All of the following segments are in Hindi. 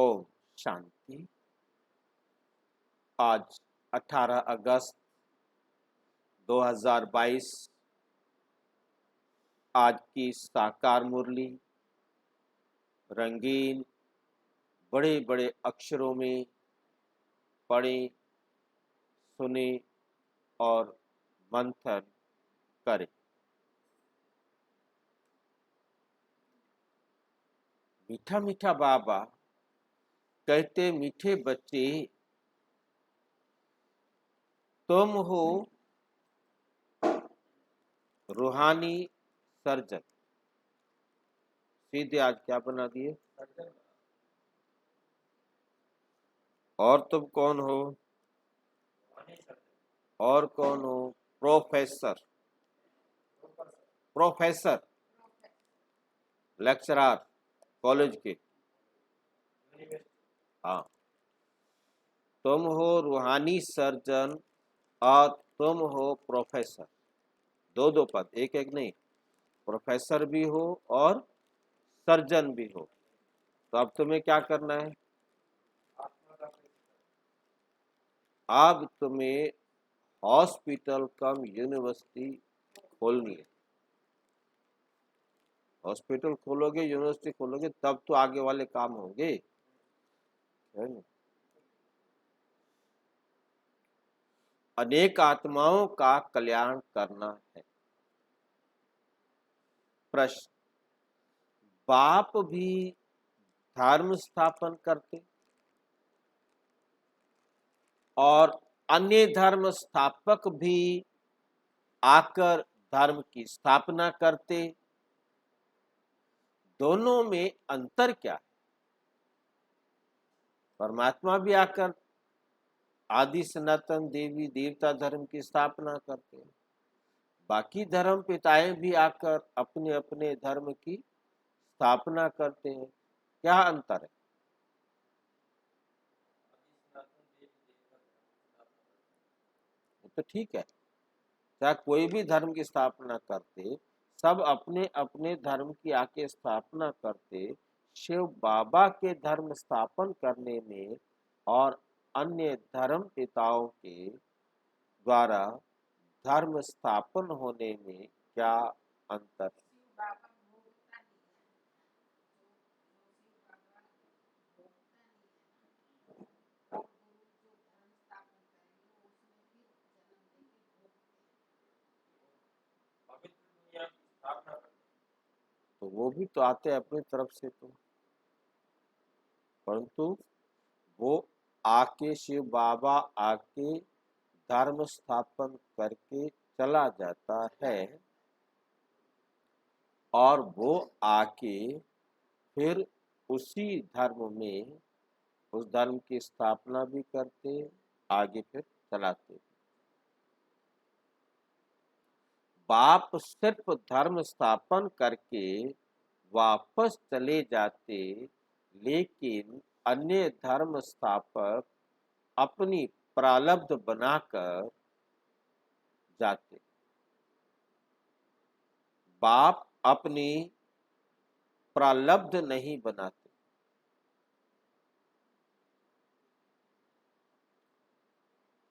ओम शांति। आज 18 अगस्त 2022 आज की साकार मुरली रंगीन बड़े बड़े अक्षरों में पढ़ें, सुने और मंथन करें। मीठा मीठा बाबा कहते, मीठे बच्चे तुम हो रूहानी सर्जन। सीधे आज क्या बना दिए? और तुम कौन हो? और कौन हो? प्रोफेसर। प्रोफेसर लेक्चरर कॉलेज के। हाँ, तुम हो रूहानी सर्जन और तुम हो प्रोफेसर। दो दो पद, एक एक नहीं। प्रोफेसर भी हो और सर्जन भी हो। तो अब तुम्हें क्या करना है? अब तुम्हें हॉस्पिटल कम यूनिवर्सिटी खोलनी है। हॉस्पिटल खोलोगे, यूनिवर्सिटी खोलोगे, तब तो आगे वाले काम होंगे, है ना? अनेक आत्माओं का कल्याण करना है। प्रश्न, बाप भी धर्म स्थापन करते और अन्य धर्म स्थापक भी आकर धर्म की स्थापना करते, दोनों में अंतर क्या है? परमात्मा भी आकर आदि सनातन देवी देवता धर्म की स्थापना करते हैं, बाकी धर्म पिताएं भी आकर अपने अपने धर्म की स्थापना करते हैं। क्या अंतर है? तो ठीक है, चाहे कोई भी धर्म की स्थापना करते, सब अपने अपने धर्म की आके स्थापना करते। शिव बाबा के धर्म स्थापन करने में और अन्य धर्म पिताओं के द्वारा धर्म स्थापन होने में क्या अंतर है? तो वो भी तो आते हैं अपनी तरफ से, तो परंतु वो आके शिव बाबा आके धर्म स्थापन करके चला जाता है और वो आके फिर उसी धर्म में उस धर्म की स्थापना भी करते, आगे फिर चलाते। बाप सिर्फ धर्म स्थापन करके वापस चले जाते, लेकिन अन्य धर्म स्थापक अपनी प्रारब्ध बनाकर जाते। बाप अपनी प्रारब्ध नहीं बनाते।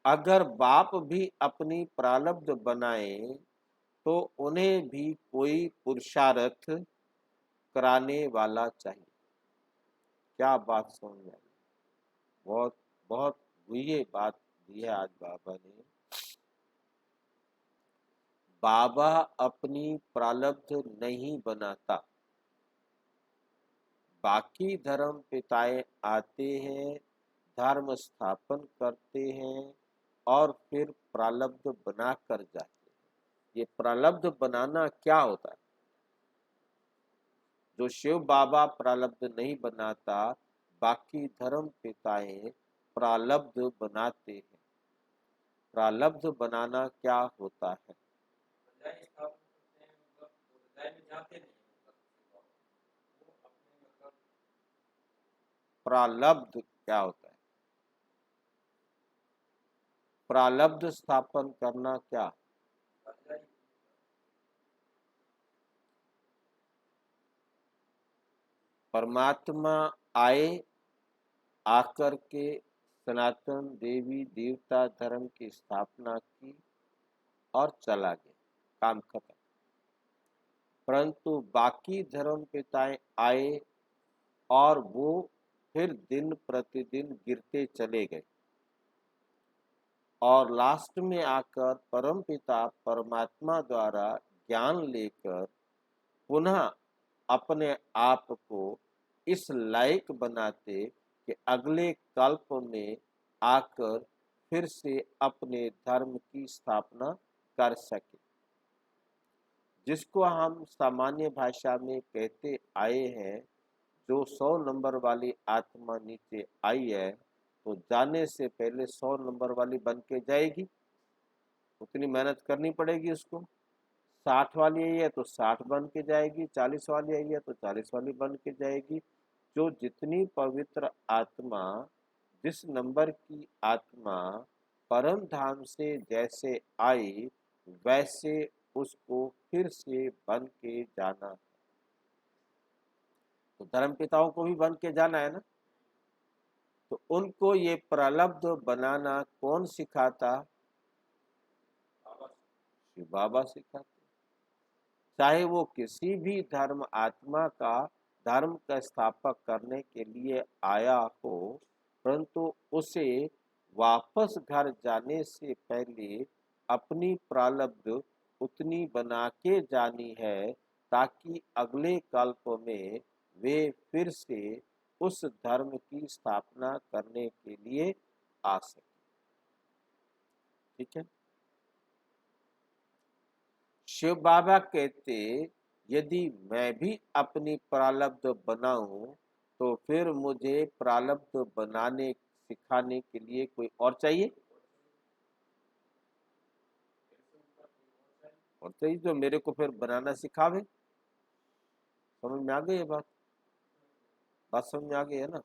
अगर बाप भी अपनी प्रारब्ध बनाए तो उन्हें भी कोई पुरुषार्थ कराने वाला चाहिए। क्या बात समझ में आई? बहुत बहुत ये बात दी है आज बाबा ने। बाबा अपनी प्रारब्ध नहीं बनाता, बाकी धर्म पिताएं आते हैं, धर्म स्थापन करते हैं और फिर प्रारब्ध बना कर जाते हैं। ये प्रारब्ध बनाना क्या होता है? जो शिव बाबा प्रारब्ध नहीं बनाता, बाकी धर्म पिताएं प्रारब्ध बनाते हैं। प्रारब्ध बनाना क्या होता है? प्रारब्ध क्या होता है? प्रारब्ध स्थापन करना क्या? परमात्मा आए आकर के सनातन देवी देवता धर्म की स्थापना की और चला गया, काम खत्म। परंतु बाकी धर्म पिताएं आए और वो फिर दिन प्रतिदिन गिरते चले गए और लास्ट में आकर परमपिता परमात्मा द्वारा ज्ञान लेकर पुनः अपने आप को इस लायक बनाते कि अगले कल्प में आकर फिर से अपने धर्म की स्थापना कर सके, जिसको हम सामान्य भाषा में कहते आए हैं। जो 100 नंबर वाली आत्मा नीचे आई है तो जाने से पहले 100 नंबर वाली बन के जाएगी, उतनी मेहनत करनी पड़ेगी उसको। 60 वाली आई है तो 60 बन के जाएगी, 40 वाली आई है तो 40 वाली बन के जाएगी। जो जितनी पवित्र आत्मा, जिस नंबर की आत्मा परम धाम से जैसे आई वैसे उसको फिर से बन के जाना। तो धर्म पिताओं को भी बन के जाना है ना, तो उनको ये प्रारब्ध बनाना कौन सिखाता? शिव बाबा सिखाते। चाहे वो किसी भी धर्म आत्मा का धर्म का स्थापक करने के लिए आया हो, परंतु उसे वापस घर जाने से पहले अपनी प्रारब्ध उतनी बना के जानी है ताकि अगले कल्प में वे फिर से उस धर्म की स्थापना करने के लिए आ सके। ठीक है। शिव बाबा कहते यदि मैं भी अपनी प्रारब्ध बनाऊं तो फिर मुझे प्रारब्ध बनाने सिखाने के लिए कोई और चाहिए, और चाहिए जो मेरे को फिर बनाना सिखावे। समझ में आ गई ये बात? बात समझ में आ गई है ना?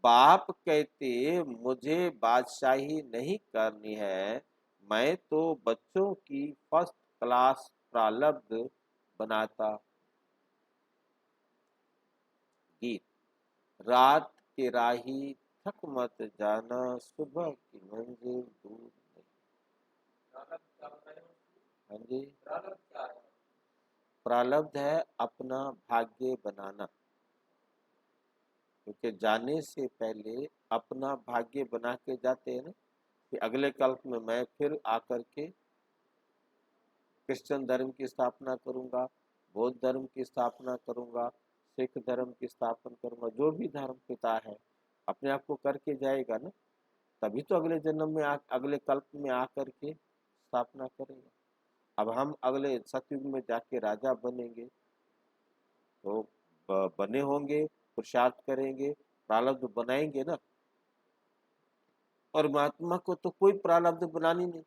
बाप कहते मुझे बादशाही नहीं करनी है, मैं तो बच्चों की फर्स्ट क्लास प्रारब्ध बनाता। गीत। रात के राही थक मत जाना, सुबह की मंजिल दूर नहीं। हाँ जी। प्रारब्ध है अपना भाग्य बनाना, क्योंकि जाने से पहले अपना भाग्य बना के जाते हैं ना कि अगले कल्प में मैं फिर आकर के क्रिश्चियन धर्म की स्थापना करूंगा, बौद्ध धर्म की स्थापना करूंगा, सिख धर्म की स्थापना करूंगा। जो भी धर्म पिता है अपने आप को करके जाएगा ना, तभी तो अगले जन्म में अगले कल्प में आकर के स्थापना करेगा। अब हम अगले सतयुग में जाके राजा बनेंगे तो बने होंगे, पुरुषार्थ करेंगे, प्रारब्ध बनाएंगे ना। और महात्मा को तो कोई प्रारब्ध बनानी नहीं,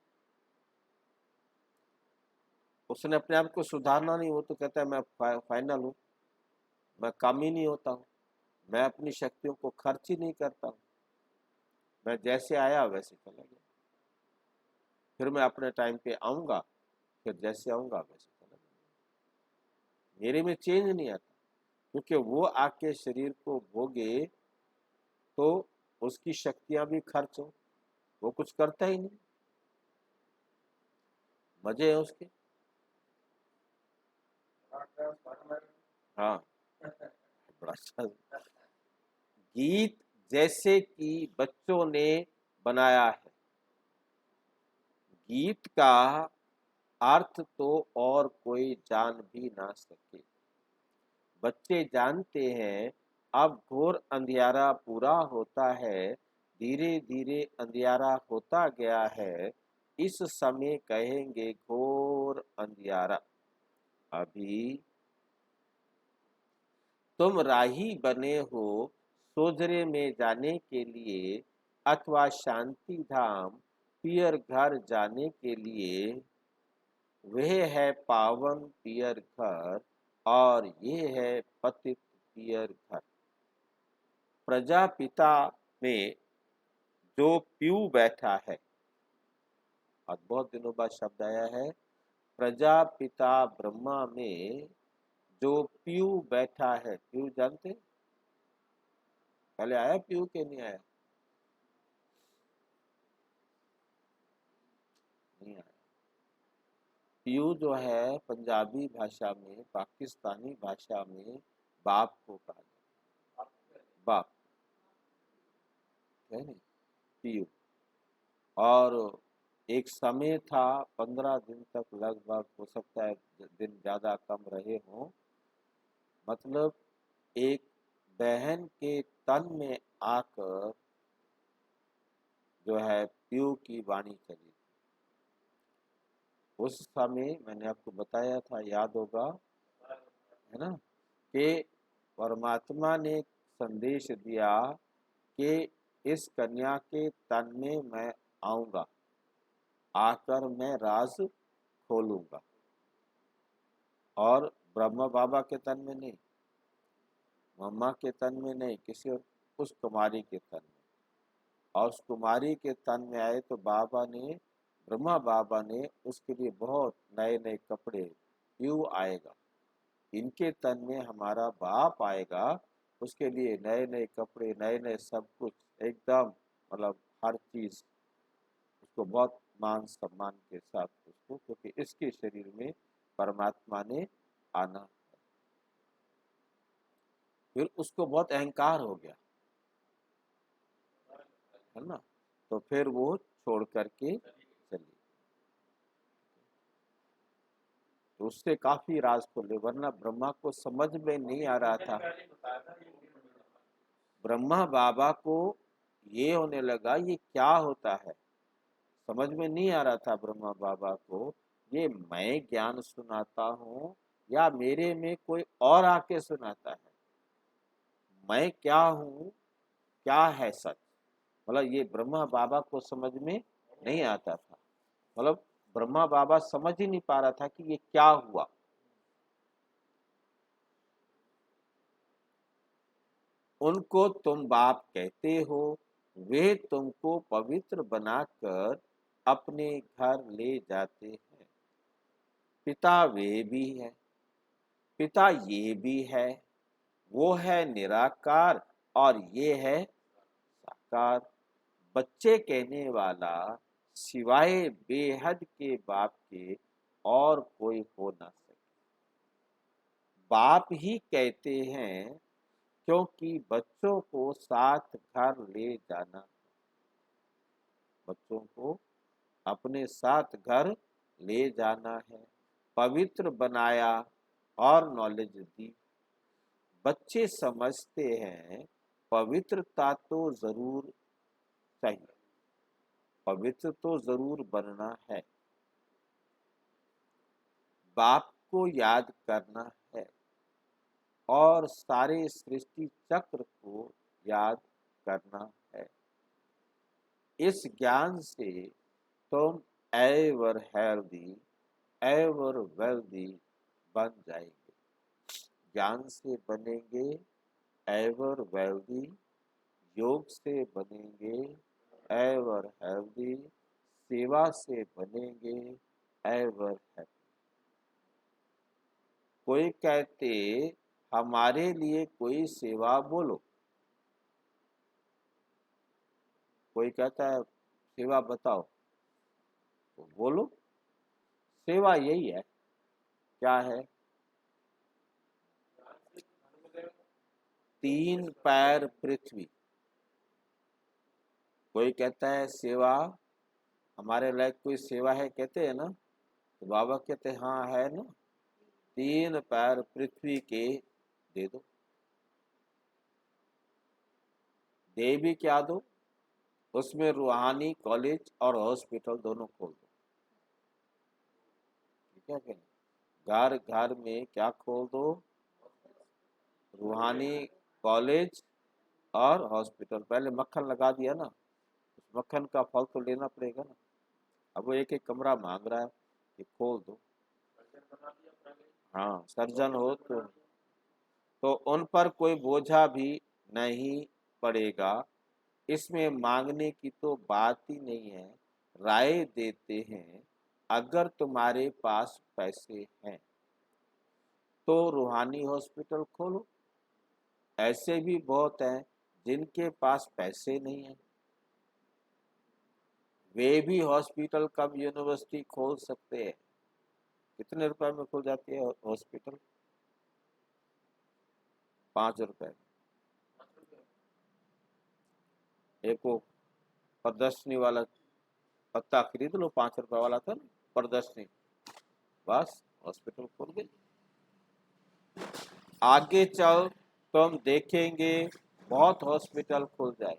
उसने अपने आप को सुधारना नहीं। वो तो कहता है मैं फाइनल हूँ, मैं काम ही नहीं होता हूँ, मैं अपनी शक्तियों को खर्च ही नहीं करता हूँ, मैं जैसे आया वैसे चला गया, फिर मैं अपने टाइम पे आऊंगा, फिर जैसे आऊंगा वैसे चला गया। मेरे में चेंज नहीं आता, क्योंकि वो आके शरीर को भोगे तो उसकी शक्तियां भी खर्च हो, वो कुछ करता ही नहीं, मजे है उसके। हाँ, बड़ा अच्छा गीत जैसे कि बच्चों ने बनाया है। गीत का अर्थ तो और कोई जान भी ना सके। बच्चे जानते हैं अब घोर अंधियारा पूरा होता है, धीरे धीरे अंधियारा होता गया है, इस समय कहेंगे घोर अंधियारा। अभी तुम राही बने हो सोजरे में जाने के लिए, अथवा शांति धाम पियर घर जाने के लिए। वह है पावन पियर घर और ये है पतित पियर घर। प्रजापिता में जो प्यू बैठा है, और बहुत दिनों बाद शब्द आया है, प्रजापिता ब्रह्मा में जो प्यू बैठा है। प्यू जानते? पहले आया पीयू के नहीं आया? नहीं आया। पीयू जो है पंजाबी भाषा में, पाकिस्तानी भाषा में बाप को कहा जाता है, बाप है नहीं, पीयू। और एक समय था 15 दिन तक लगभग, हो सकता है दिन ज्यादा कम रहे हों, मतलब एक बहन के तन में आकर जो है पीयू की वाणी चली। उस समय मैंने आपको बताया था, याद होगा, है ना, कि परमात्मा ने संदेश दिया कि इस कन्या के तन में मैं आऊंगा, आकर मैं राज खोलूंगा। और ब्रह्मा बाबा के तन में नहीं, मम्मा के तन में नहीं, किसी और, उस कुमारी के तन में। और उस कुमारी के तन में आए तो बाबा ने, ब्रह्मा बाबा ने उसके लिए बहुत नए नए कपड़े, क्यों आएगा, इनके तन में हमारा बाप आएगा, उसके लिए नए नए कपड़े, नए नए सब कुछ, एकदम मतलब हर चीज उसको बहुत मान सम्मान के साथ उसको, क्योंकि इसके शरीर में परमात्मा ने आना। फिर उसको बहुत अहंकार हो गया, है ना, तो फिर वो छोड़ करके चली। तो उससे काफी राज खोले, वरना ब्रह्मा को समझ में नहीं आ रहा था। ब्रह्मा बाबा को ये होने लगा, ये क्या होता है, समझ में नहीं आ रहा था ब्रह्मा बाबा को, ये मैं ज्ञान सुनाता हूँ या मेरे में कोई और आके सुनाता है, मैं क्या हूँ, क्या है सच। मतलब ये ब्रह्मा बाबा को समझ में नहीं आता था, मतलब ब्रह्मा बाबा समझ ही नहीं पा रहा था कि ये क्या हुआ। उनको तुम बाप कहते हो, वे तुमको पवित्र बनाकर अपने घर ले जाते हैं। पिता वे भी है, पिता ये भी है, वो है निराकार और ये है साकार। बच्चे कहने वाला सिवाय बेहद के बाप के और कोई हो ना सके। बाप ही कहते हैं, क्योंकि बच्चों को साथ घर ले जाना, बच्चों को अपने साथ घर ले जाना है, पवित्र बनाया और नॉलेज दी। बच्चे समझते हैं पवित्रता तो जरूर चाहिए, पवित्र तो जरूर बनना है, बाप को याद करना है और सारे सृष्टि चक्र को याद करना है। इस ज्ञान से तुम एवर हेल्दी, एवर वेल्दी बन जाएंगे। ज्ञान से बनेंगे एवर वेल्दी, योग से बनेंगे एवर हेल्दी, सेवा से बनेंगे एवर हैप्पी। कोई कहते हमारे लिए कोई सेवा बोलो, कोई कहता है सेवा बताओ, तो बोलो, सेवा यही है। क्या है? 3 पैर पृथ्वी। कोई कहता है सेवा, हमारे लायक कोई सेवा है, कहते हैं ना, तो बाबा कहते हैं हाँ है ना, 3 पैर पृथ्वी के दे दो। दे भी क्या दो, उसमें रूहानी कॉलेज और हॉस्पिटल दोनों खोल दो। ठीक है कि नहीं? घर घर में क्या खोल दो, रूहानी कॉलेज और हॉस्पिटल। पहले मक्खन लगा दिया ना, उस मक्खन का फल तो लेना पड़ेगा ना। अब वो एक एक कमरा मांग रहा है कि खोल दो। हाँ, सर्जन हो तो उन पर कोई बोझा भी नहीं पड़ेगा। इसमें मांगने की तो बात ही नहीं है। राय देते हैं, अगर तुम्हारे पास पैसे हैं तो रूहानी हॉस्पिटल खोलो। ऐसे भी बहुत हैं जिनके पास पैसे नहीं है वे भी हॉस्पिटल कम यूनिवर्सिटी खोल सकते हैं। कितने रुपए में खुल जाती है हॉस्पिटल? 5 रुपए। एक वो प्रदर्शनी वाला पत्ता खरीद लो, 5 रुपए वाला था ना, प्रदर्शनी, बस हॉस्पिटल खुल गई। आगे चल तो हम देखेंगे बहुत हॉस्पिटल खुल जाए।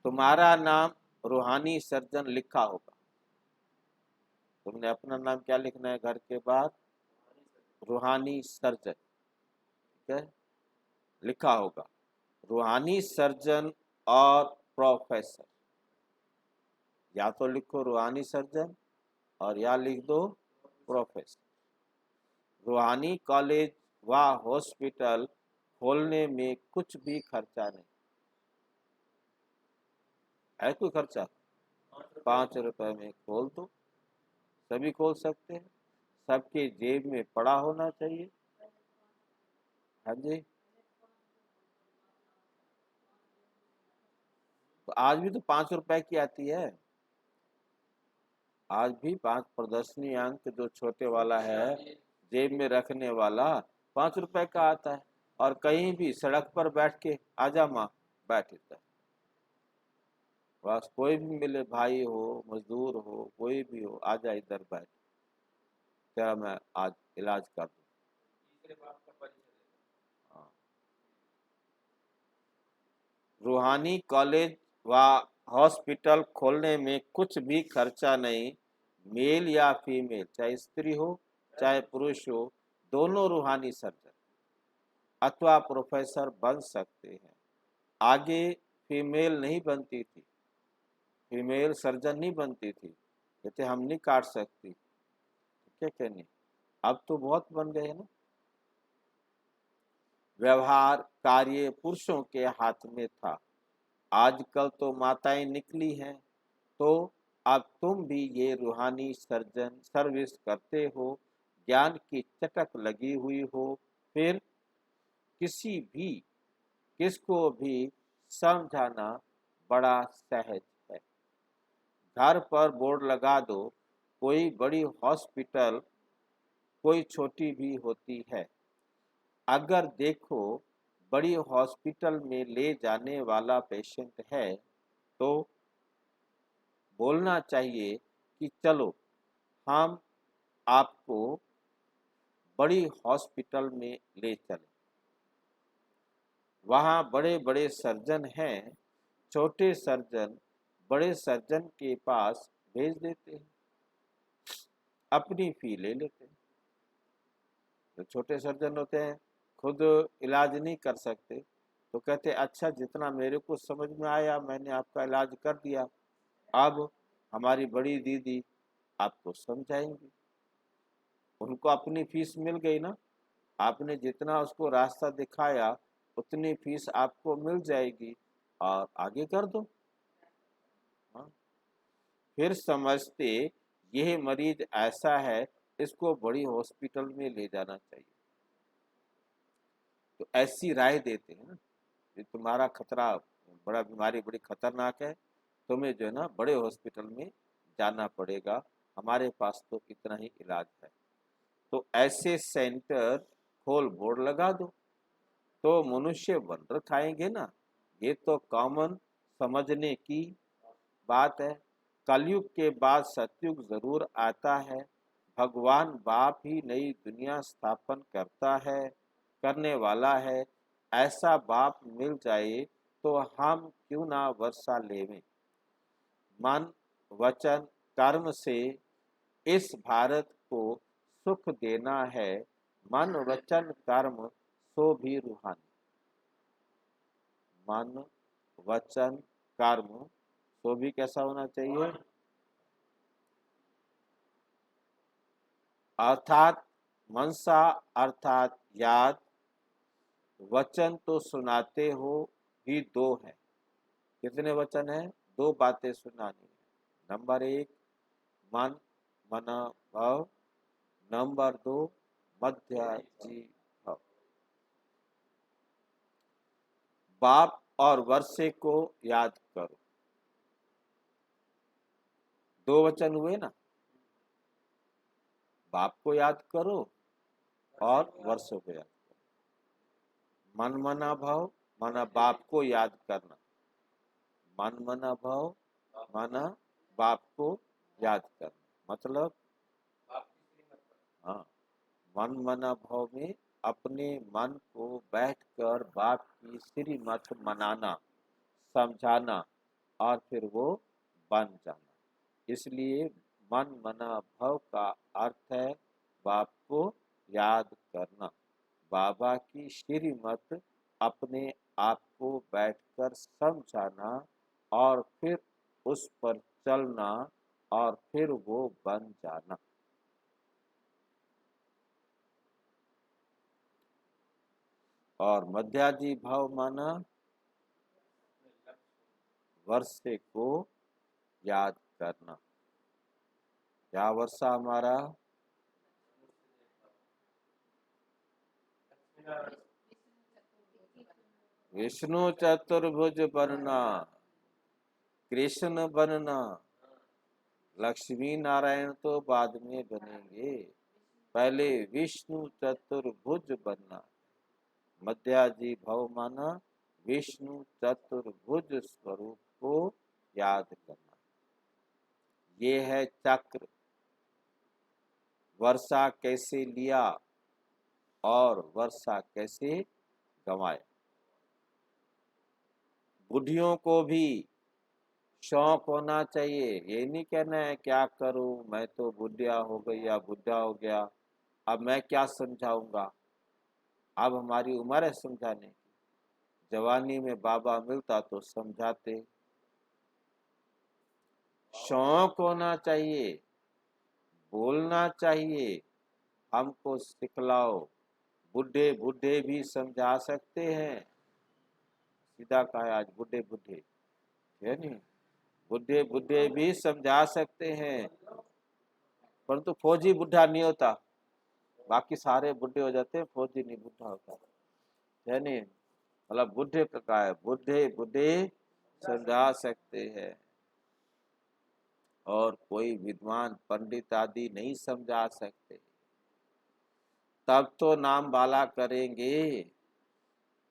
तुम्हारा नाम रूहानी सर्जन लिखा होगा। तुमने अपना नाम क्या लिखना है घर के बाद? रूहानी सर्जन, ठीक है, लिखा होगा। रूहानी सर्जन और प्रोफेसर, या तो लिखो रूहानी सर्जन और या लिख दो प्रोफेसर। रूहानी कॉलेज व हॉस्पिटल खोलने में कुछ भी खर्चा नहीं है। कोई खर्चा? 5 रुपए में खोल दो, सभी खोल सकते हैं, सबके जेब में पड़ा होना चाहिए। हाँ जी, तो आज भी तो 5 रुपए की आती है। आज भी 5 प्रदर्शनी अंक जो छोटे वाला है जेब में रखने वाला 5 रुपए का आता है। और कहीं भी सड़क पर बैठ के आजा माँ, बैठ इधर, बस कोई भी मिले, भाई हो मजदूर हो कोई भी हो, आजा इधर बैठ, तेरा मैं आज इलाज कर दूँ। हाँ। रूहानी कॉलेज व हॉस्पिटल खोलने में कुछ भी खर्चा नहीं। मेल या फीमेल, चाहे स्त्री हो चाहे पुरुष हो, दोनों रूहानी सर्जन अथवा प्रोफेसर बन सकते हैं। आगे फीमेल नहीं बनती थी, फीमेल सर्जन नहीं बनती थी, कहते हम नहीं काट सकती, ठीक है क्या नहीं? अब तो बहुत बन गए हैं ना। व्यवहार कार्य पुरुषों के हाथ में था, आजकल तो माताएं निकली हैं, तो अब तुम भी ये रूहानी सर्जन सर्विस करते हो, ज्ञान की चटक लगी हुई हो, फिर किसी भी किसको भी समझाना बड़ा सहज है। घर पर बोर्ड लगा दो, कोई बड़ी हॉस्पिटल कोई छोटी भी होती है। अगर देखो बड़ी हॉस्पिटल में ले जाने वाला पेशेंट है तो बोलना चाहिए कि चलो हम आपको बड़ी हॉस्पिटल में ले चलें, वहाँ बड़े बड़े सर्जन हैं, छोटे सर्जन बड़े सर्जन के पास भेज देते हैं, अपनी फी ले लेते हैं। जो छोटे सर्जन होते हैं खुद इलाज नहीं कर सकते, तो कहते अच्छा जितना मेरे को समझ में आया मैंने आपका इलाज कर दिया, अब हमारी बड़ी दीदी आपको समझाएंगी। उनको अपनी फीस मिल गई ना, आपने जितना उसको रास्ता दिखाया उतनी फीस आपको मिल जाएगी और आगे कर दो। हाँ? फिर समझते यह मरीज ऐसा है, इसको बड़ी हॉस्पिटल में ले जाना चाहिए, तो ऐसी राय देते हैं ना कि तुम्हारा खतरा, बड़ा बीमारी बड़ी खतरनाक है, तुम्हें जो है ना बड़े हॉस्पिटल में जाना पड़ेगा, हमारे पास तो इतना ही इलाज है। तो ऐसे सेंटर खोल बोर्ड लगा दो तो मनुष्य वंडर खाएंगे ना। ये तो कॉमन समझने की बात है। कलयुग के बाद सतयुग जरूर आता है, भगवान बाप ही नई दुनिया स्थापन करता है, करने वाला है। ऐसा बाप मिल जाए तो हम क्यों ना वर्षा लेवें। मन वचन कर्म से इस भारत को सुख देना है, मन वचन कर्म सो भी रूहानी। मन वचन कर्म सो भी कैसा होना चाहिए? अर्थात मनसा अर्थात याद, वचन तो सुनाते हो ही दो है। कितने वचन है? दो बातें सुनानी है। नंबर 1 मन मना भव, नंबर 2 मध्य जी भव। बाप और वर्षे को याद करो। दो वचन हुए ना, बाप को याद करो और वर्षों को याद करो। मन मना भाव माना बाप को याद करना, मन मना भाव माना बाप को याद करना, मतलब हाँ, मन मना भाव में अपने मन को बैठकर बाप की श्रीमत मनाना, समझाना और फिर वो बन जाना। इसलिए मन मना भाव का अर्थ है बाप को याद करना, बाबा की श्रीमत अपने आप को बैठकर समझाना और फिर उस पर चलना और फिर वो बन जाना। और मध्याजी भाव माना वर्षे को याद करना। क्या वर्षा हमारा? विष्णु चतुर्भुज बनना, कृष्ण बनना। लक्ष्मी नारायण तो बाद में बनेंगे, पहले विष्णु चतुर्भुज बनना। मध्याजी भव माना विष्णु चतुर्भुज स्वरूप को याद करना। ये है चक्र। वर्षा कैसे लिया और वर्षा कैसे गंवाया। बुढ़ियों को भी शौक होना चाहिए, ये नहीं कहना है क्या करूं, मैं तो बुढ़िया हो गई या बुढ़ा हो गया, अब मैं क्या समझाऊंगा। अब हमारी उम्र है समझाने की, जवानी में बाबा मिलता तो समझाते। शौक होना चाहिए, बोलना चाहिए, हमको सिखलाओ। बुढ़े बुढ़े भी समझा सकते हैं, सीधा कहा है आज बुढ़े बुढ़े है नहीं, बुढ़े बुढ़े भी समझा सकते हैं, परंतु फौजी बुढ़ा नहीं होता। बाकी सारे बुढ़े हो जाते हैं, फौजी नहीं बुढ़ा होता है नहीं। मतलब बुढ़े प्रकार है, बुढ़े बुढ़े समझा सकते हैं और कोई विद्वान पंडित आदि नहीं समझा सकते। तब तो नाम वाला करेंगे।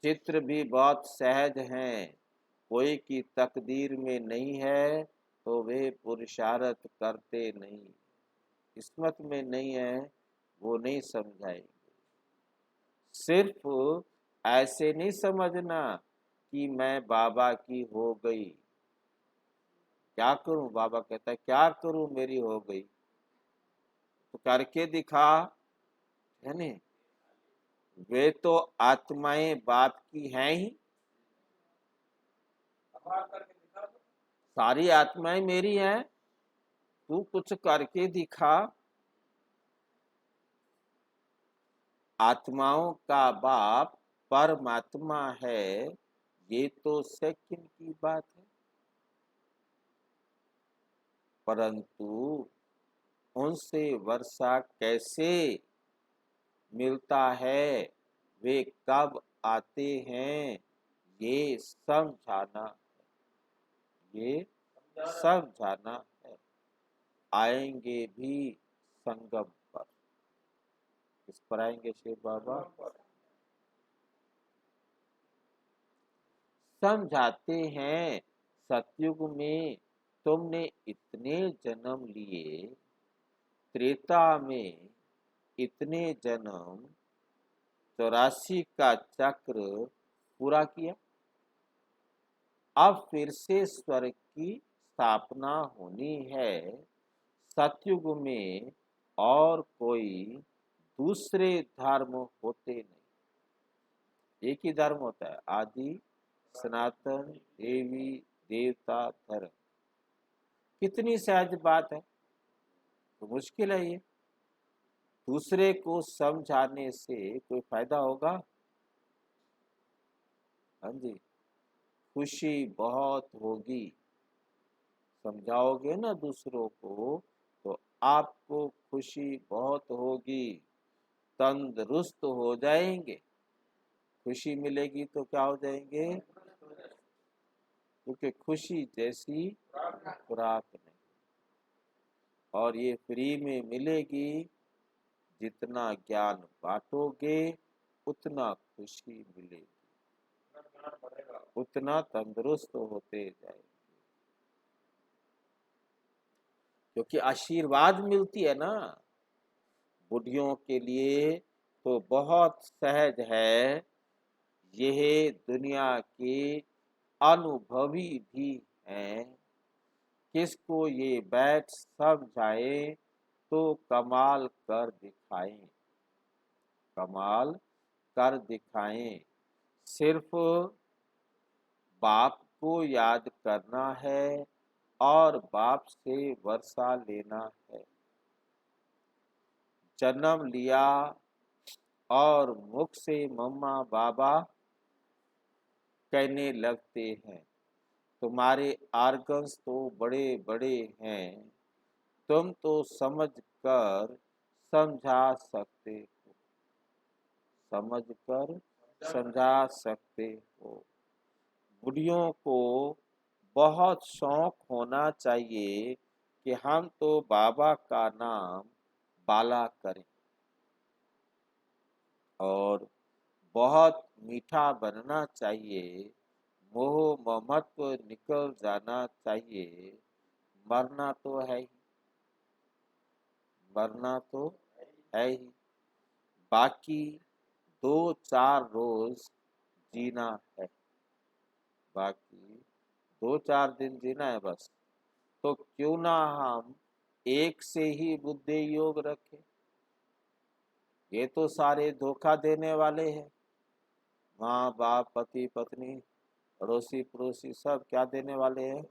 चित्र भी बहुत सहज हैं, कोई की तकदीर में नहीं है तो वे पुरुषार्थ करते नहीं, किस्मत में नहीं है वो नहीं समझाएंगे। सिर्फ ऐसे नहीं समझना कि मैं बाबा की हो गई, क्या करूं, बाबा कहता है क्या करूं मेरी हो गई, तो करके दिखा, है नहीं। वे तो आत्माएं बाप की हैं ही, सारी आत्माएं मेरी हैं, तू कुछ करके दिखा। आत्माओं का बाप परमात्मा है, ये तो सेकंड की बात है, परंतु उनसे वर्षा कैसे मिलता है, वे कब आते हैं, ये समझाना, ये समझाना है। आएंगे भी संगम पर, किस पर आएंगे शिव बाबा? समझाते हैं। सतयुग में तुमने इतने जन्म लिए, त्रेता में इतने जन्म, 84 का चक्र पूरा किया, अब फिर से स्वर्ग की स्थापना होनी है। सतयुग में और कोई दूसरे धर्म होते नहीं, एक ही धर्म होता है, आदि सनातन देवी देवता धर्म। कितनी सहज बात है, तो मुश्किल है ये। दूसरे को समझाने से कोई फायदा होगा? हाँ जी, खुशी बहुत होगी। समझाओगे ना दूसरों को तो आपको खुशी बहुत होगी, तंदुरुस्त हो जाएंगे। खुशी मिलेगी तो क्या हो जाएंगे? क्योंकि खुशी जैसी खुराक नहीं, और ये फ्री में मिलेगी। जितना ज्ञान बांटोगे उतना खुशी मिलेगी, उतना तंदुरुस्त होते जाए, क्योंकि आशीर्वाद मिलती है ना। बुढ़ियों के लिए तो बहुत सहज है, यह दुनिया के अनुभवी भी हैं। किसको ये बैठ समझाए तो कमाल कर दिखाएं, कमाल कर दिखाएं। सिर्फ बाप को याद करना है और बाप से वर्षा लेना है। जन्म लिया और मुख से मम्मा बाबा कहने लगते हैं, तुम्हारे आर्गन्स तो बड़े बड़े हैं, तुम तो समझ कर समझा सकते हो, समझ कर समझा सकते हो। बुढ़ियों को बहुत शौक होना चाहिए कि हम तो बाबा का नाम बाला करें, और बहुत मीठा बनना चाहिए, मोह ममत्व निकल जाना चाहिए। मरना तो है ही, मरना तो है ही, बाकी 2-4 रोज जीना है, बाकी 2-4 दिन जीना है बस। तो क्यों ना हम एक से ही बुद्धि योग रखें। ये तो सारे धोखा देने वाले हैं, माँ बाप पति पत्नी अड़ोसी पड़ोसी सब क्या देने वाले हैं,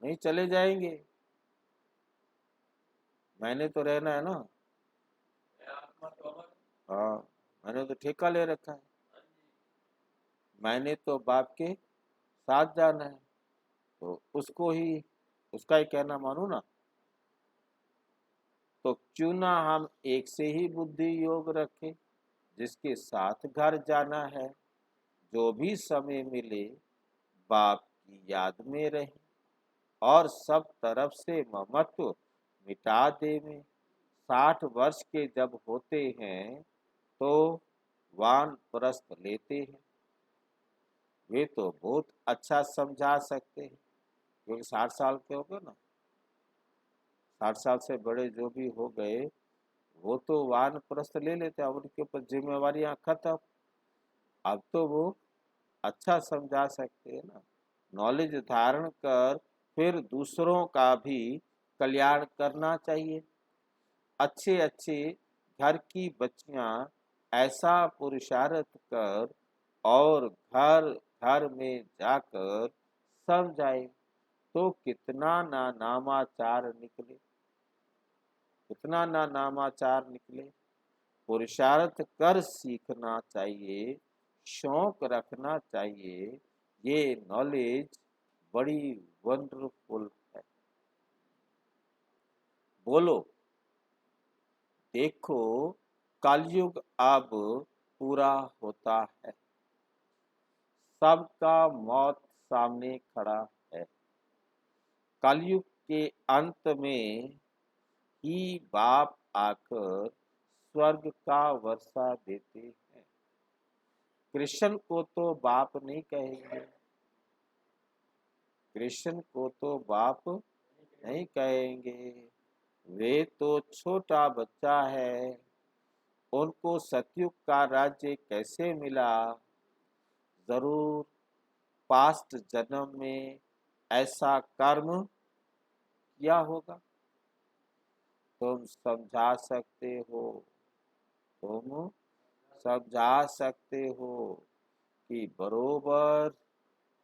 नहीं चले जाएंगे। मैंने तो रहना है ना, हाँ मैंने तो ठेका ले रखा है, मैंने तो बाप के साथ जाना है, तो उसको ही उसका ही कहना मानू ना। तो क्यों ना हम एक से ही बुद्धि योग रखें, जिसके साथ घर जाना है। जो भी समय मिले बाप की याद में रहे और सब तरफ से ममत्व मिटा देवें। 60 वर्ष के जब होते हैं तो वानप्रस्थ लेते हैं। वे तो बहुत अच्छा समझा सकते हैं, क्योंकि 60 साल के हो गए ना, 60 साल से बड़े जो भी हो गए वो तो वानप्रस्थ ले लेते, अब उनके ऊपर जिम्मेवारियां खत्म। अब तो वो अच्छा समझा सकते हैं ना। नॉलेज धारण कर फिर दूसरों का भी कल्याण करना चाहिए। अच्छे अच्छे घर की बच्चियां ऐसा पुरुषार्थ कर और घर घर में जाकर समझाए तो कितना ना नामाचार निकले, कितना ना नामाचार निकले। पुरुषार्थ कर सीखना चाहिए, शौक रखना चाहिए। ये नॉलेज बड़ी वंडरफुल है। बोलो, देखो कलयुग अब पूरा होता है, सबका मौत सामने खड़ा है। कलयुग के अंत में ही बाप आकर स्वर्ग का वर्षा देते हैं। कृष्ण को तो बाप नहीं कहेंगे, कृष्ण को तो बाप नहीं कहेंगे, वे तो छोटा बच्चा है। उनको सतयुग का राज्य कैसे मिला? जरूर पास्ट जन्म में ऐसा कर्म किया होगा। तुम समझा सकते हो, तुम समझा सकते हो कि बरोबर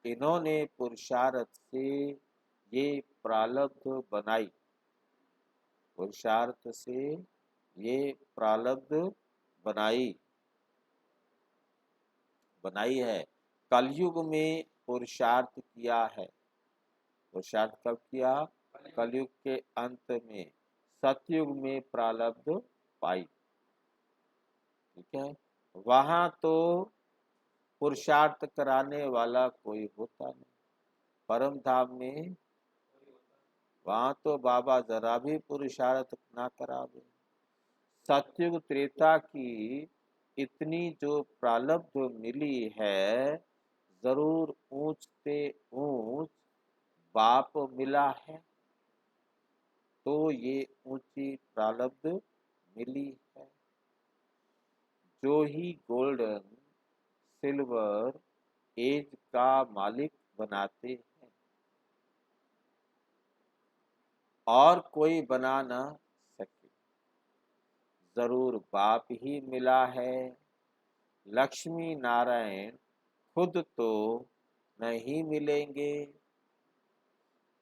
इन्होंने पुरुषार्थ से ये प्रारब्ध बनाई, पुरुषार्थ से ये प्रारब्ध बनाई बनाई है। कलयुग में पुरुषार्थ किया है। पुरुषार्थ कब किया? कलयुग के अंत में। सतयुग में प्रारब्ध पाई। ठीक है, वहां तो पुरुषार्थ कराने वाला कोई होता नहीं। परम धाम में वहां तो बाबा जरा भी पुरुषार्थ ना करावे। सतयुग त्रेता की इतनी जो प्रारब्ध मिली है, जरूर ऊंच से ऊंच बाप मिला है, तो ये ऊंची प्रारब्ध मिली है। जो ही गोल्डन सिल्वर एज का मालिक बनाते हैं, और कोई बना न सके। जरूर बाप ही मिला है। लक्ष्मी नारायण खुद तो नहीं मिलेंगे।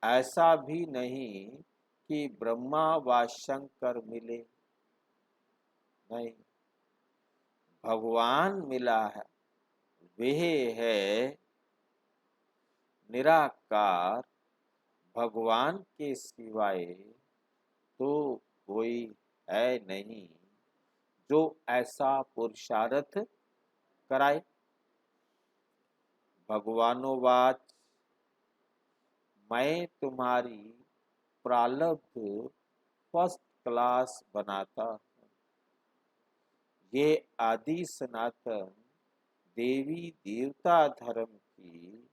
ऐसा भी नहीं कि ब्रह्मा व शंकर मिले, नहीं, भगवान मिला है। वह है निराकार। भगवान के सिवाय तो कोई है नहीं जो ऐसा पुरुषार्थ कराए। भगवानोवाच, मैं तुम्हारी प्रारब्ध फर्स्ट क्लास बनाता हूँ। ये आदि सनातन देवी देवता धर्म की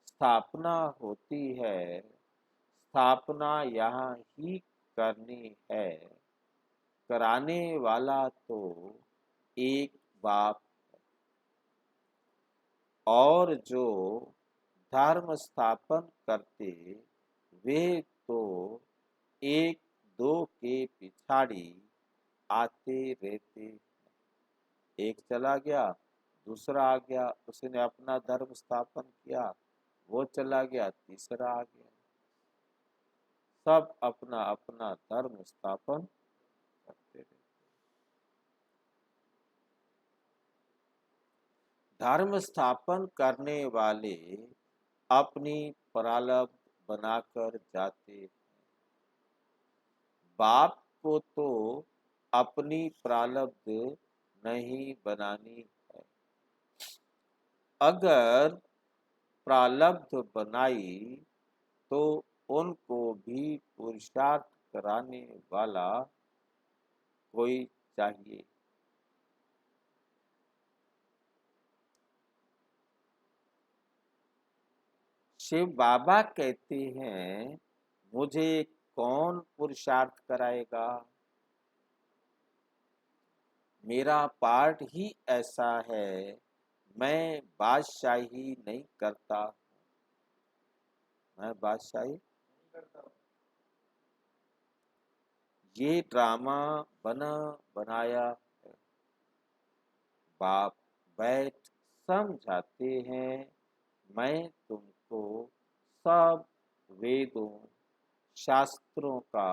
स्थापना होती है। स्थापना यहाँ ही करनी है। कराने वाला तो एक बाप है। और जो धर्म स्थापन करते वे तो एक दो के पिछाड़ी आते रहते हैं। एक चला गया, दूसरा आ गया, उसने अपना धर्म स्थापन किया, वो चला गया, तीसरा आ गया। सब अपना अपना धर्म स्थापन करते रहते। धर्म स्थापन करने वाले अपनी प्रारब्ध बनाकर जाते हैं। बाप को तो अपनी प्रारब्ध नहीं बनानी है। अगर प्रारब्ध बनाई तो उनको भी पुरुषार्थ कराने वाला कोई चाहिए। शिव बाबा कहते हैं, मुझे कौन पुरुषार्थ कराएगा? मेरा पार्ट ही ऐसा है, मैं बादशाही नहीं करता। मैं बादशाही नहीं करता। ये ड्रामा बना बनाया है। बाप बैठ समझाते हैं, मैं तुमको सब वेदों शास्त्रों का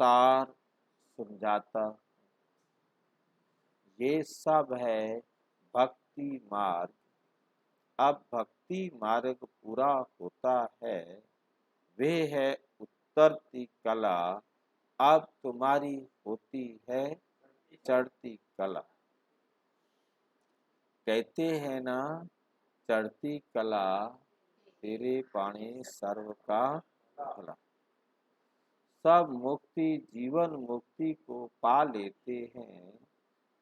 सार समझाता। ये सब है भक्ति मार्ग। अब भक्ति मार्ग पूरा होता है, वे है उतरती कला। अब तुम्हारी होती है चढ़ती कला। कहते हैं ना, चढ़ती कला तेरे पाणी सर्व का भला। सब मुक्ति जीवन मुक्ति को पा लेते हैं,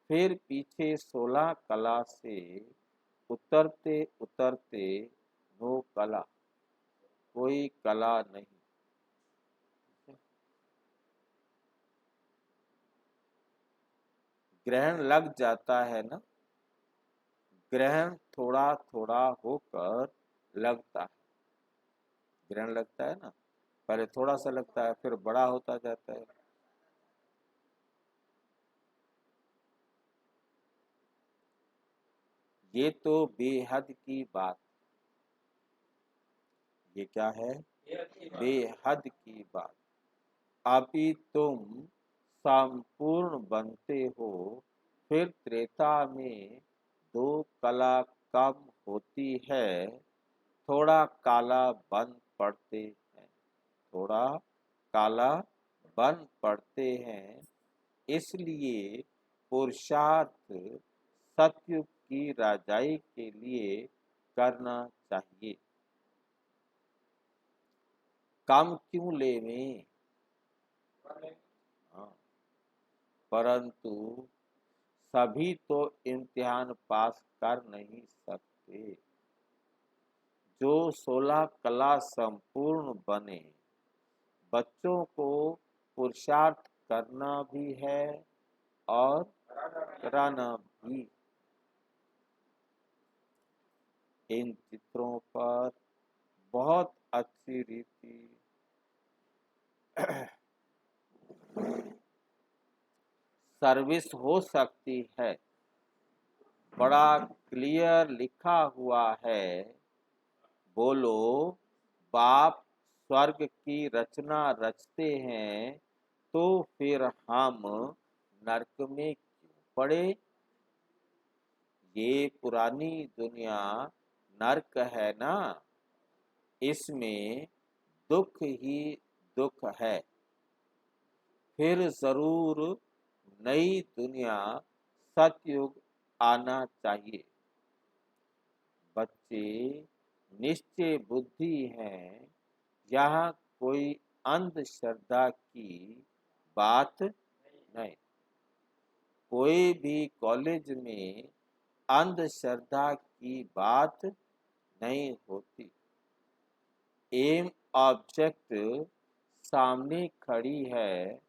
फिर पीछे 16 कला से उतरते उतरते नो कला, कोई कला नहीं। ग्रहण लग जाता है ना, ग्रहण थोड़ा थोड़ा होकर लगता है। ग्रहण लगता है ना, पहले थोड़ा सा लगता है, फिर बड़ा होता जाता है। ये तो बेहद की बात। ये क्या है? बेहद की बात। अभी तुम संपूर्ण बनते हो, फिर त्रेता में 2 कला कम होती है, थोड़ा काला बन पड़ते हैं। थोड़ा काला बन पड़ते हैं। इसलिए पुरुषार्थ सत्युग की राजाई के लिए करना चाहिए। काम क्यों लेवें? हाँ, परंतु सभी तो इम्तिहान पास कर नहीं सकते। जो 16 कला संपूर्ण बने, बच्चों को पुरुषार्थ करना भी है और कराना भी। इन चित्रों पर बहुत अच्छी रीति सर्विस हो सकती है। बड़ा क्लियर लिखा हुआ है, बोलो बाप स्वर्ग की रचना रचते हैं तो फिर हम नरक में क्यों पड़े? ये पुरानी दुनिया नरक है ना, इसमें दुख ही दुख है। फिर जरूर नई दुनिया सतयुग आना चाहिए। बच्चे निश्चय बुद्धि हैं, यहाँ कोई अंधश्रद्धा की बात नहीं। कोई भी कॉलेज में अंधश्रद्धा की बात नहीं होती। एम ऑब्जेक्ट सामने खड़ी है।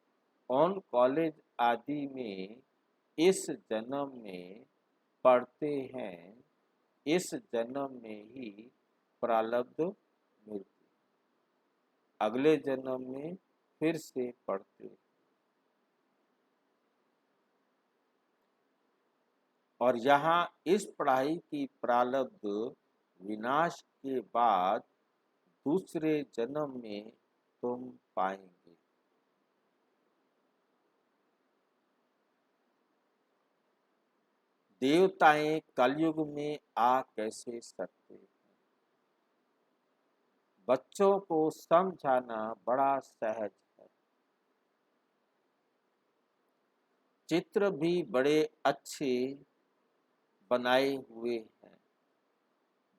ऑन कॉलेज आदि में इस जन्म में पढ़ते हैं, इस जन्म में ही प्रारब्ध मिलती, अगले जन्म में फिर से पढ़ते। और यहाँ इस पढ़ाई की प्रारब्ध विनाश के बाद दूसरे जन्म में तुम पाएंगे। देवताएं कलयुग में आ कैसे सकते हैं? बच्चों को समझाना बड़ा सहज है। चित्र भी बड़े अच्छे बनाए हुए हैं।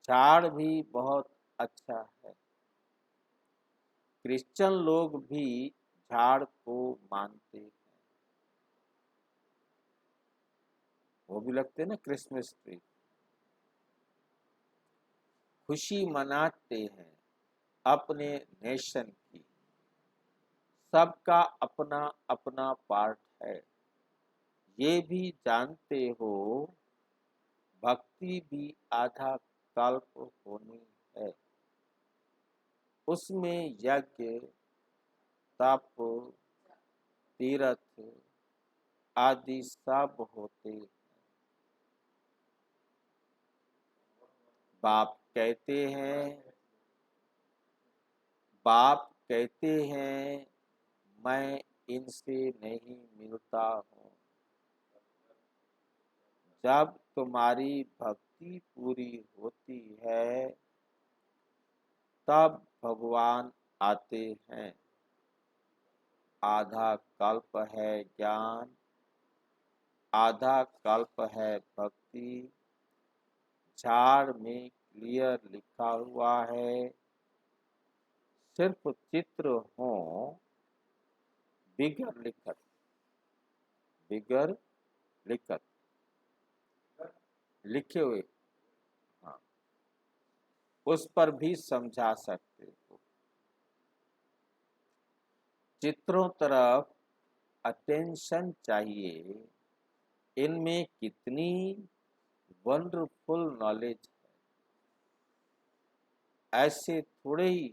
झाड़ भी बहुत अच्छा है। क्रिश्चियन लोग भी झाड़ को मानते हैं। वो भी लगते हैं ना क्रिसमस ट्री। खुशी मनाते हैं अपने नेशन की। सबका अपना अपना पार्ट है। ये भी जानते हो, भक्ति भी आधा कल्प होनी है। उसमें यज्ञ, तप, तीर्थ आदि सब होते हैं। बाप कहते हैं बाप कहते हैं मैं इनसे नहीं मिलता हूँ। जब तुम्हारी भक्ति पूरी होती है तब भगवान आते हैं। आधा कल्प है ज्ञान, आधा कल्प है भक्ति। झाड़ में क्लियर लिखा हुआ है, सिर्फ चित्र हो बिगर लिखत, बिगर लिखत लिखे हुए। हाँ, उस पर भी समझा सकते हो। चित्रों तरफ अटेंशन चाहिए। इनमें कितनी वंडरफुल नॉलेज है। ऐसे थोड़े ही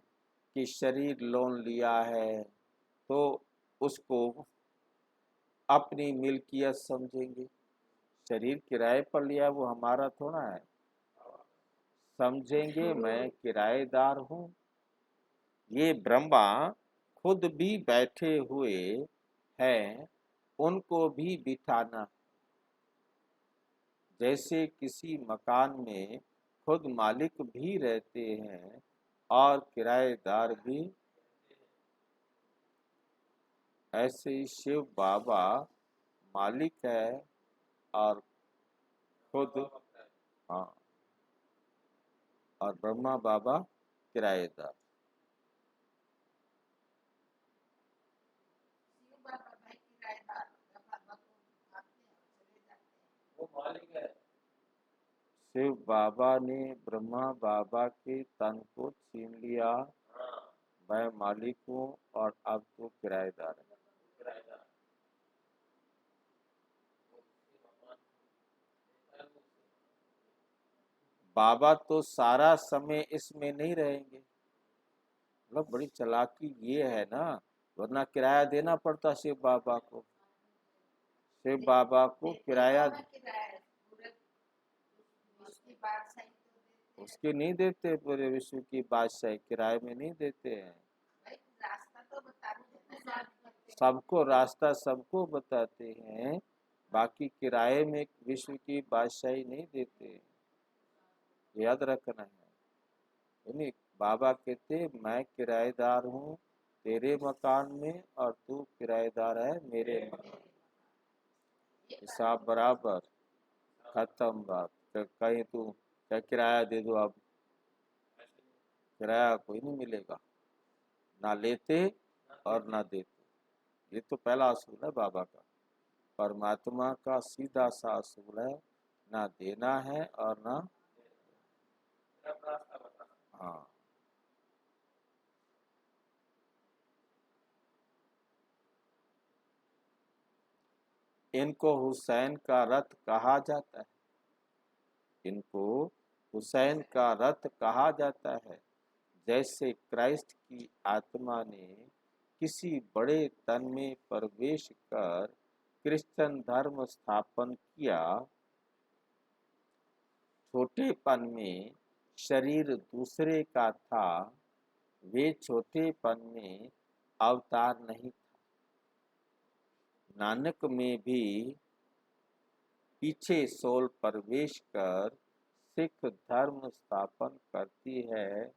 कि शरीर लोन लिया है तो उसको अपनी मिल्कियत समझेंगे। शरीर किराए पर लिया, वो हमारा थोड़ा है। समझेंगे मैं किराएदार हूँ। ये ब्रह्मा खुद भी बैठे हुए हैं, उनको भी बिठाना। जैसे किसी मकान में खुद मालिक भी रहते हैं और किराएदार भी, ऐसे ही शिव बाबा मालिक है और खुद हाँ, और ब्रह्मा बाबा किराएदार। शिव बाबा ने ब्रह्मा बाबा के तन को छीन लिया, मैं मालिक हूँ और अब तो किराएदार है। बाबा तो सारा समय इसमें नहीं रहेंगे। मतलब बड़ी चालाकी ये है ना, वरना किराया देना पड़ता शिव बाबा को। शिव बाबा को किराया उसके नहीं देते, पूरे विश्व की बादशाही किराए में नहीं देते हैं। सबको रास्ता सबको बताते हैं, बाकी किराए में विश्व की बादशाही नहीं देते, याद रखना है। यानी बाबा कहते मैं किराएदार हूँ तेरे मकान में और तू किराएदार है मेरे मकान। हिसाब बराबर, खत्म बात। कहीं तू क्या किराया दे दो, अब किराया कोई नहीं मिलेगा, ना लेते और ना देते। ये तो पहला असूल है बाबा का। परमात्मा का सीधा सा असूल है, ना देना है और ना, हाँ। इनको हुसैन का रथ कहा जाता है, इनको हुसैन का रथ कहा जाता है। जैसे क्राइस्ट की आत्मा ने किसी बड़े तन में प्रवेश कर क्रिश्चियन धर्म स्थापन किया, छोटेपन में शरीर दूसरे का था, वे छोटेपन में अवतार नहीं था। नानक में भी पीछे सोल प्रवेश कर सिख धर्म स्थापन करती है।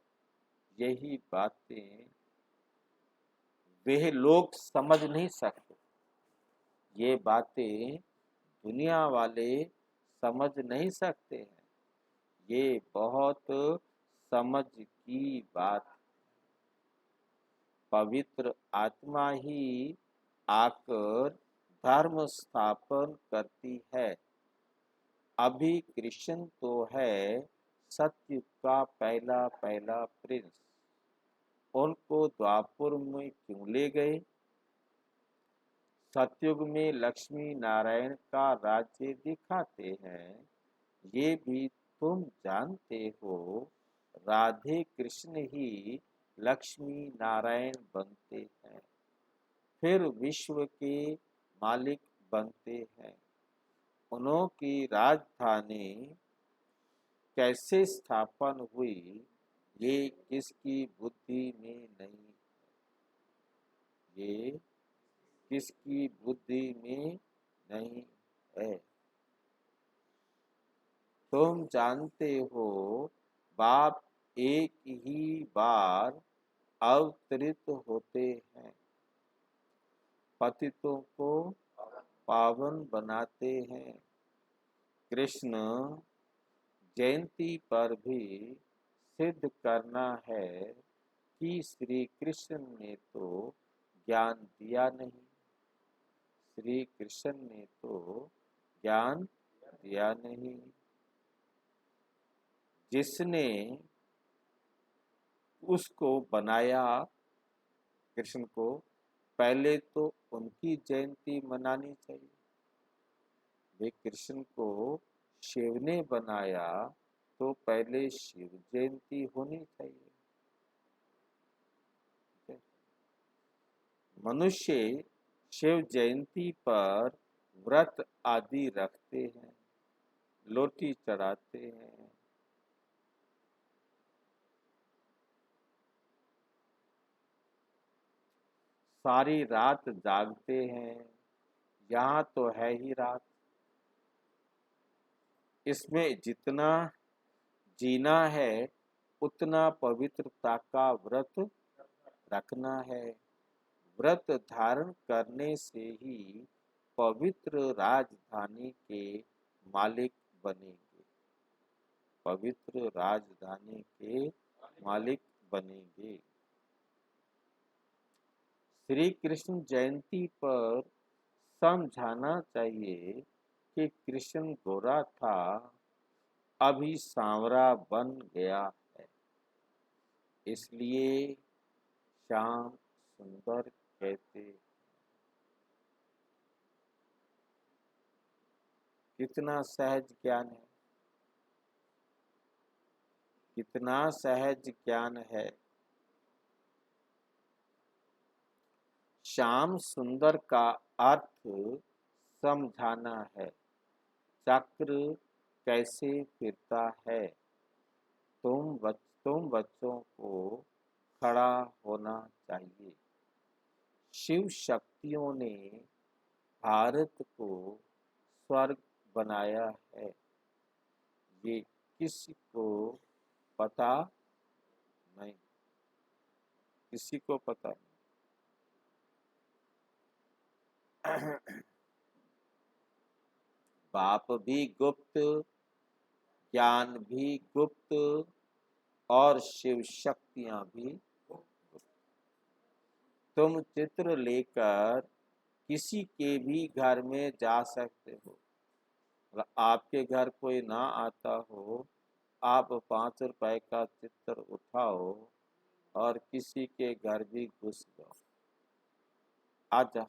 यही बातें वे लोग समझ नहीं सकते, ये बातें दुनिया वाले समझ नहीं सकते हैं। ये बहुत समझ की बात। पवित्र आत्मा ही आकर धर्म स्थापन करती है। अभी कृष्ण तो है सत्युग का पहला पहला प्रिंस, उनको द्वापुर में क्यों ले गए? सतयुग में लक्ष्मी नारायण का राज्य दिखाते हैं, ये भी तुम जानते हो। राधे कृष्ण ही लक्ष्मी नारायण बनते हैं, फिर विश्व के मालिक बनते हैं। उन्हों की राजधानी कैसे स्थापन हुई, ये किसकी बुद्धि में नहीं, ये किसकी बुद्धि में नहीं है। तुम जानते हो बाप एक ही बार अवतरित होते हैं, पतितों को पावन बनाते हैं। कृष्ण जयंती पर भी सिद्ध करना है कि श्री कृष्ण ने तो ज्ञान दिया नहीं, श्री कृष्ण ने तो ज्ञान दिया नहीं। जिसने उसको बनाया कृष्ण को, पहले तो उनकी जयंती मनानी चाहिए। वे कृष्ण को शिव ने बनाया तो पहले शिव जयंती होनी चाहिए। मनुष्य शिव जयंती पर व्रत आदि रखते हैं, लोटी चढ़ाते हैं, सारी रात जागते हैं। यहाँ तो है ही रात, इसमें जितना जीना है उतना पवित्रता का व्रत रखना है। व्रत धारण करने से ही पवित्र राजधानी के मालिक बनेंगे। पवित्र राजधानी के मालिक बनेंगे। श्री कृष्ण जयंती पर समझाना चाहिए कि कृष्ण गोरा था, अभी सांवरा बन गया है, इसलिए श्याम सुंदर कहते। कितना सहज ज्ञान है, कितना सहज ज्ञान है। श्याम सुंदर का अर्थ समझाना है। चक्र कैसे फिरता है, तुम बच्चों को खड़ा होना चाहिए। शिव शक्तियों ने भारत को स्वर्ग बनाया है, ये किसी को पता नहीं, किसी को पता नहीं। बाप भी गुप्त, ज्ञान भी गुप्त और शिव शक्तियां भी गुप्त। तुम चित्र लेकर किसी के भी घर में जा सकते हो। अगर आपके घर कोई ना आता हो, आप 5 रुपए का चित्र उठाओ और किसी के घर भी घुस जाओ। आजा,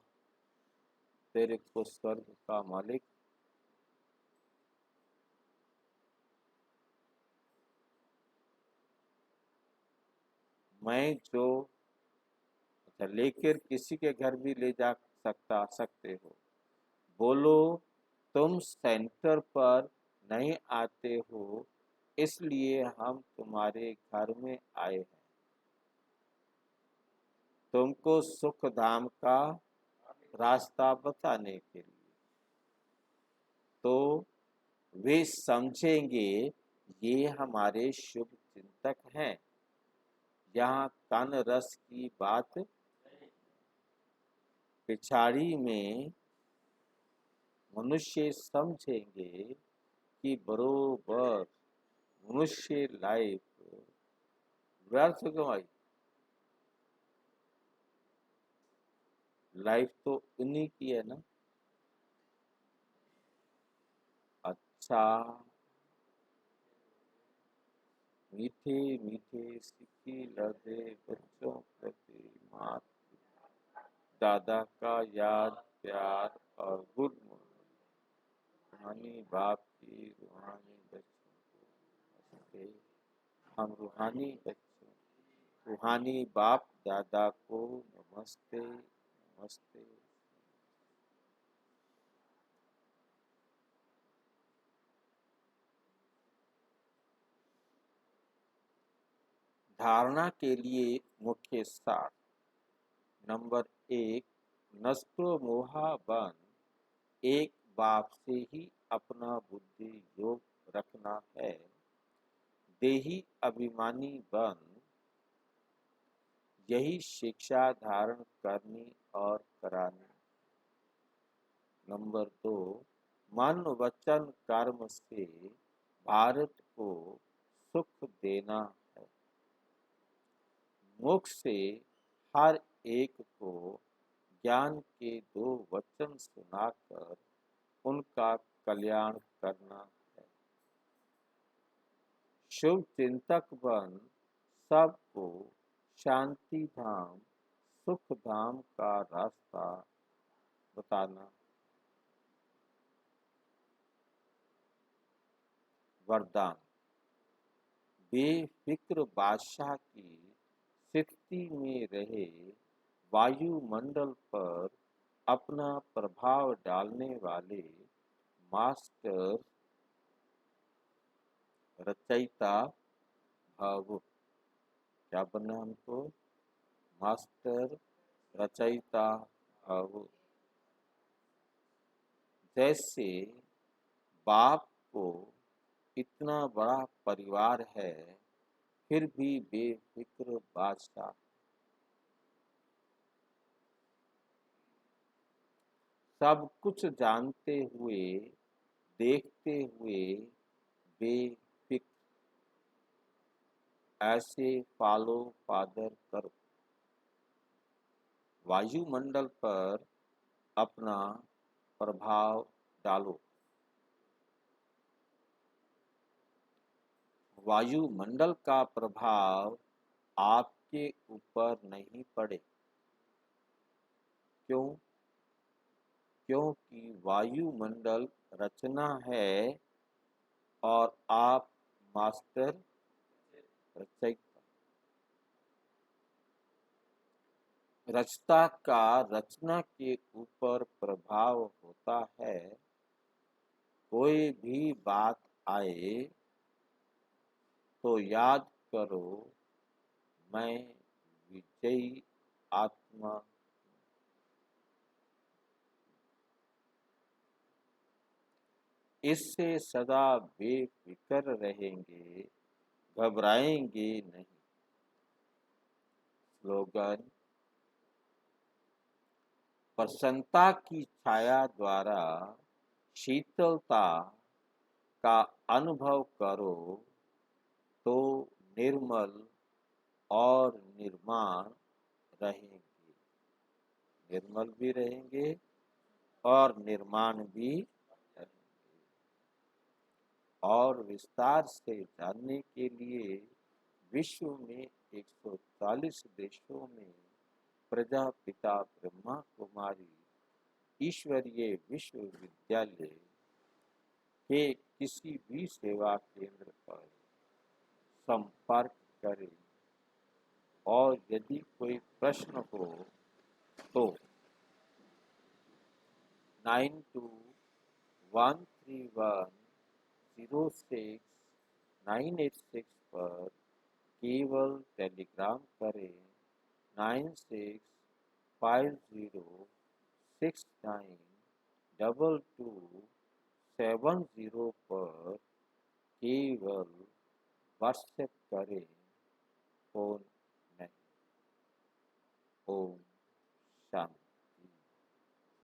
तेरे को स्वर्ग का मालिक। मैं जो अच्छा लेकर किसी के घर भी ले जा सकते हो। बोलो, तुम सेंटर पर नहीं आते हो, इसलिए हम तुम्हारे घर में आए हैं, तुमको सुख धाम का रास्ता बताने के लिए। तो वे समझेंगे ये हमारे शुभ चिंतक हैं। यहाँ तन रस की बात पिछाड़ी में मनुष्य समझेंगे कि बरोबर मनुष्य लाइफ व्यर्थ गंवाई। लाइफ तो उन्हीं की है ना। अच्छा, मीठे मीठे सिक्के लदे बच्चों प्रति मात दादा का याद प्यार और गुड मॉर्निंग। रूहानी बाप की रूहानी बच्चों को नमस्ते। हम रूहानी बच्चों, रूहानी बाप दादा को नमस्ते नमस्ते। धारणा के लिए मुख्य सार। नंबर 1, नष्टो मोहा बन। एक बाप से ही अपना बुद्धि योग रखना है। देही अभिमानी बन, यही शिक्षा धारण करनी और करानी। नंबर 2, मन वचन कर्म से भारत को सुख देना है। मुख से हर एक को ज्ञान के 2 वचन सुनाकर उनका कल्याण करना है। शुभ चिंतक बन सबको शांति धाम सुख धाम का रास्ता बताना। वरदान। बेफिक्र बादशाह की स्थिति में रहे, वायुमंडल पर अपना प्रभाव डालने वाले मास्टर रचयिता भव। क्या बनना है हमको? मास्टर रचयिता भव। जैसे बाप को इतना बड़ा परिवार है, फिर भी बेफिक्र बादशाह। सब कुछ जानते हुए, देखते हुए बेफिक्र। ऐसे पालो पादर करो, वायुमंडल पर अपना प्रभाव डालो। वायुमंडल का प्रभाव आपके ऊपर नहीं पड़े। क्यों? क्योंकि वायुमंडल रचना है और आप मास्टर रचयिता। रचता का रचना के ऊपर प्रभाव होता है। कोई भी बात आए तो याद करो, मैं विजयी आत्मा। इससे सदा बेफिक्र रहेंगे, घबराएंगे नहीं। स्लोगन: प्रसन्नता की छाया द्वारा शीतलता का अनुभव करो तो निर्मल और निर्माण रहेंगे। निर्मल भी रहेंगे और निर्माण भी रहेंगे। और विस्तार से जानने के लिए विश्व में 140 देशों में प्रजापिता ब्रह्मा कुमारी ईश्वरीय विश्वविद्यालय के किसी भी सेवा केंद्र पर संपर्क करें। और यदि कोई प्रश्न हो तो 9213106986 पर केवल टेलीग्राम करें। 9650692270 पर केवल व्हाट्सएप करें, फोन नहीं। ओम